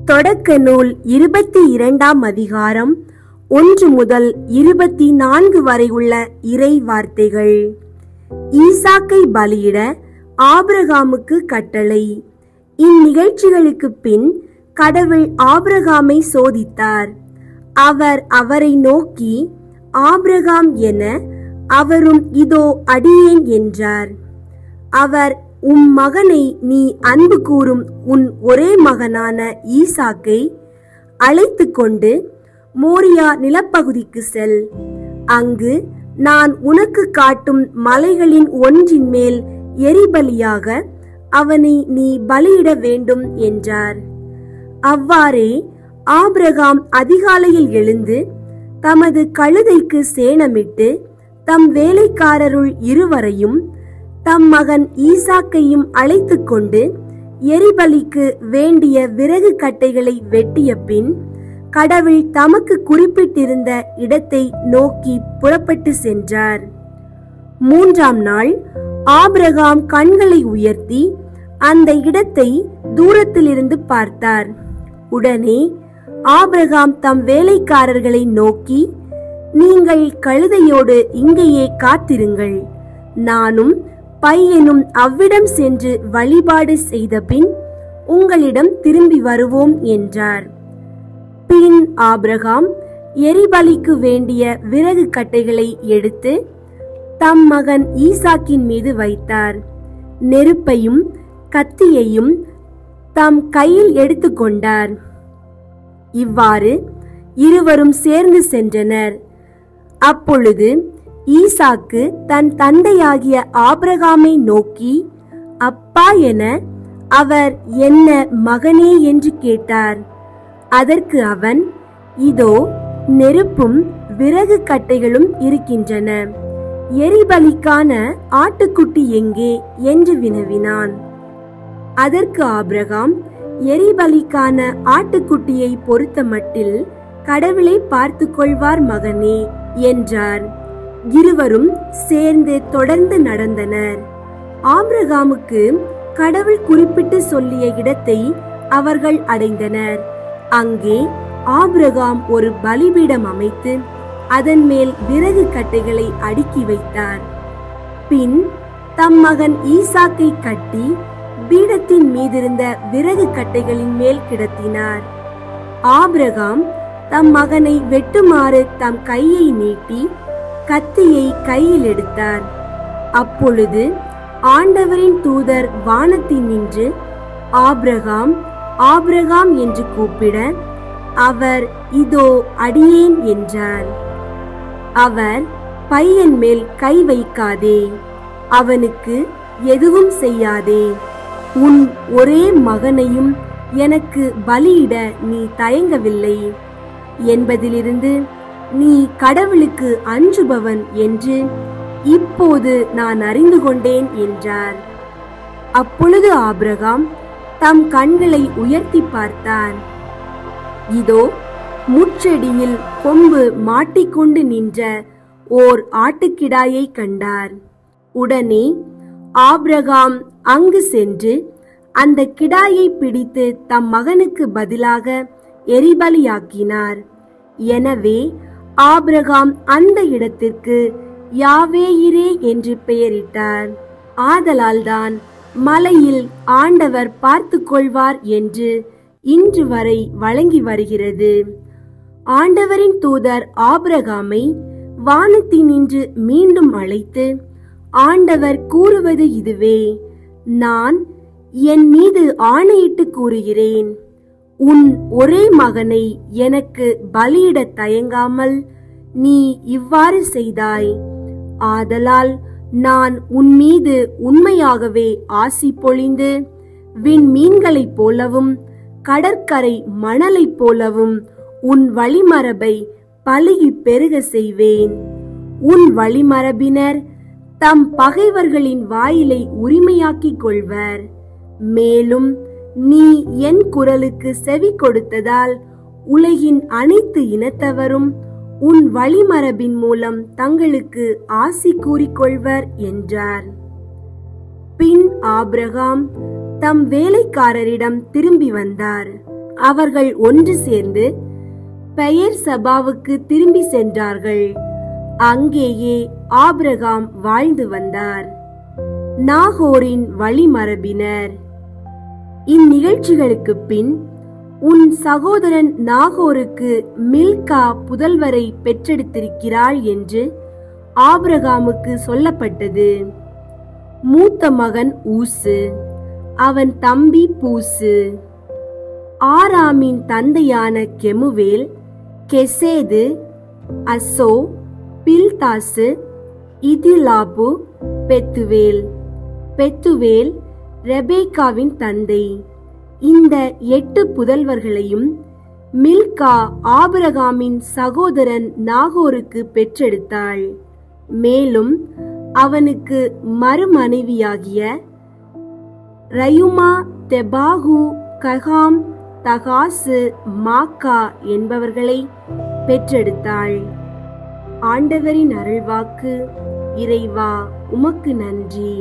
தொடக்க நூல் 22ஆம் அதிகாரம் 1 முதல் 24 வரை உள்ள இறை வார்த்தைகள். ஈசாக்கை பலியிட ஆபிரகாமுக்கு கட்டளை. இந்நிகழ்ச்சிகளுக்கு பின் கடவுள் ஆபிரகாமை சோதித்தார். அவர் அவரை நோக்கி, ஆபிரகாம் என, அவரும் இதோ அடியேன் என்றார். அவர், உம் மகனை நீ அன்பு கூறும் உன் ஒரே மகனான ஈசாக்கை அழைத்து கொண்டு மோரியா நிலப்பகுதிக்கு செல். அங்கு நான் உனக்கு காட்டும் மலைகளின் ஒன்றின் மேல் எரிபலியாக அவனை நீ பலியிட வேண்டும் என்றார். அவ்வாறே ஆபிரகாம் அதிகாலையில் எழுந்து தமது கழுதைக்கு சேணமிட்டு தம் வேலைக்காரருள் இருவரையும் தம் மகன் ஈசாக்கையும் அழைத்து கொண்டு எரிபலிக்கு வேண்டிய விறகு கட்டைகளை வெட்டிய பின் கடவுள் தமக்கு குறிப்பிட்டிருந்த இடத்தை நோக்கி புறப்பட்டு சென்றார். 3ஆம் நாள் ஆபிரகாம் கண்களை உயர்த்தி அந்த இடத்தை தூரத்திலிருந்து பார்த்தார். உடனே ஆபிரகாம் தம் வேலைக்காரர்களை நோக்கி, நீங்கள் கழுதையோடு இங்கேயே காத்திருங்கள், நானும் பையனும் அவ்விடம் சென்று வழிபாடு செய்த பின் உங்களிடம் திரும்பி வருவோம் என்றார். பின் ஆபிரகாம் எரிபலிக்கு வேண்டிய விறகு கட்டைகளை எடுத்து தம் மகன் ஈசாக்கின் மீது வைத்தார். நெருப்பையும் கத்தியையும் தம் கையில் எடுத்துக்கொண்டார். இவ்வாறு இருவரும் சேர்ந்து சென்றனர். அப்பொழுது ஈசாக்கு தன் தந்தையாகிய ஆபிரகாமை நோக்கி, அப்பா என. அவர், என்ன மகனே என்று கேட்டார். அதற்கு அவன், இதோ நெருப்பும் விறகு கட்டைகளும் இருக்கின்றன, எரிபலிக்கான ஆட்டுக்குட்டி எங்கே என்று வினவினான். அதற்கு ஆபிரகாம், எரிபலிக்கான ஆட்டுக்குட்டியை பொறுத்த மட்டில் கடவுளை பார்த்து கொள்வார் மகனே என்றார். இருவரும் சேர்ந்து தொடர்ந்து நடந்தனர். ஆபிரகாமுக்கு கடவுள் குறிப்பிட்டு சொல்லிய இடத்தை அவர்கள் அடைந்தனர். அங்கே ஆபிரகாம் ஒரு பலிபீடம் அமைத்து அதன் மேல் விறகு கட்டைகளை அடுக்கி வைத்தார். பின் தம் மகன் ஈசாக்கை கட்டி பீடத்தின் மீதிருந்த விறகு கட்டைகளின் மேல் கிடத்தினார். ஆபிரகாம் தம் மகனை வெட்டுமாறு தம் கையை நீட்டி கத்தியை கையில் எடுத்தார். அப்பொழுது ஆண்டவரின் தூதர் வானத்தில் நின்று, ஆபிரகாம், ஆபிரகாம் என்று கூப்பிட, அவர், இதோ அடியேன் என்றார். அவர், பையன் மேல் கை வைக்காதே, அவனுக்கு எதுவும் செய்யாதே, உன் ஒரே மகனையும் எனக்கு பலியிட நீ தயங்கவில்லை என்பதிலிருந்து நீ கடவுளுக்கு அஞ்சுபவன் என்று இப்போது நான் அறிந்து கொண்டேன் என்றார். அப்பொழுது ஆபிரகாம் தம் கண்களை உயர்த்தி பார்த்தார். இதோ முட்செடியில் கொம்பு மாட்டிக்கொண்டு நின்ற ஓர் ஆட்டுக்கிடாயை கண்டார். உடனே ஆபிரகாம் அங்கு சென்று அந்த கிடாயை பிடித்து தம் மகனுக்கு பதிலாக எரிபலியாக்கினார். எனவே ஆபிரகாம் அந்த இடத்திற்கு யாவேயிரே என்று பெயரிட்டார். ஆதலால்தான் மலையில் ஆண்டவர் பார்த்து கொள்வார் என்று இன்று வரை வழங்கி வருகிறது. ஆண்டவரின் தூதர் ஆபிரகாமை வானத்தினின்று மீண்டும் அழைத்து, ஆண்டவர் கூறுவது இதுவே, நான் என் மீது ஆணையிட்டு கூறுகிறேன், உன் ஒரே மகனை எனக்கு பலியிட தயங்காமல் நீ இவ்வாறு செய்தாய். ஆதலால் நான் உன் மீது உண்மையாகவே ஆசி பொழிந்து விண்மீன்களைப் போலவும் கடற்கரை மணலைப் போலவும் உன் வழிமரபை பலுகி பெருக செய்வேன். உன் வழிமரபினர் தம் பகைவர்களின் வாயிலை உரிமையாக்கிக் கொள்வர். மேலும் நீ என் குரலுக்கு செவி கொடுத்ததால் உலகின் அனைத்து இனத்தவரும் உன் வழிமரபின் மூலம் தங்களுக்கு ஆசி கூறிக்கொள்வர் என்றார். பின் ஆபிரகாம் தம் வேலைக்காரரிடம் திரும்பி வந்தார். அவர்கள் ஒன்று சேர்ந்து பெயர் சபாவுக்கு திரும்பி சென்றார்கள். அங்கேயே ஆபிரகாம் வாழ்ந்து வந்தார். நாகோரின் வழிமரபினர். இந்நிகழ்ச்சிகளுக்கு பின் உன் சகோதரன் நாகோருக்கு மில்கா புதல்வரை பெற்றெடுத்திருக்கிறாள் என்று ஆபிரகாமுக்கு சொல்லப்பட்டது. மூத்த மகன் ஊசு, அவன் தம்பி பூசு. ஆராமின் தந்தையான கெமுவேல், கெசேது, அசோ, பில்தாசு, இதிலாபு, பெத்துவேல். பெத்துவேல் ரெபேக்காவின் தந்தை. இந்த 8 புதல்வர்களையும் மில்கா ஆபிரகாமின் சகோதரன் நாகோருக்கு பெற்றெடுத்தாள். மேலும் அவனுக்கு மறுமனைவியாகிய ரயுமா, தெபாகு, ககாம், தகாசு, மாக்கா என்பவர்களை பெற்றெடுத்தாள். ஆண்டவரின் அருள்வாக்கு. இறைவா, உமக்கு நன்றி.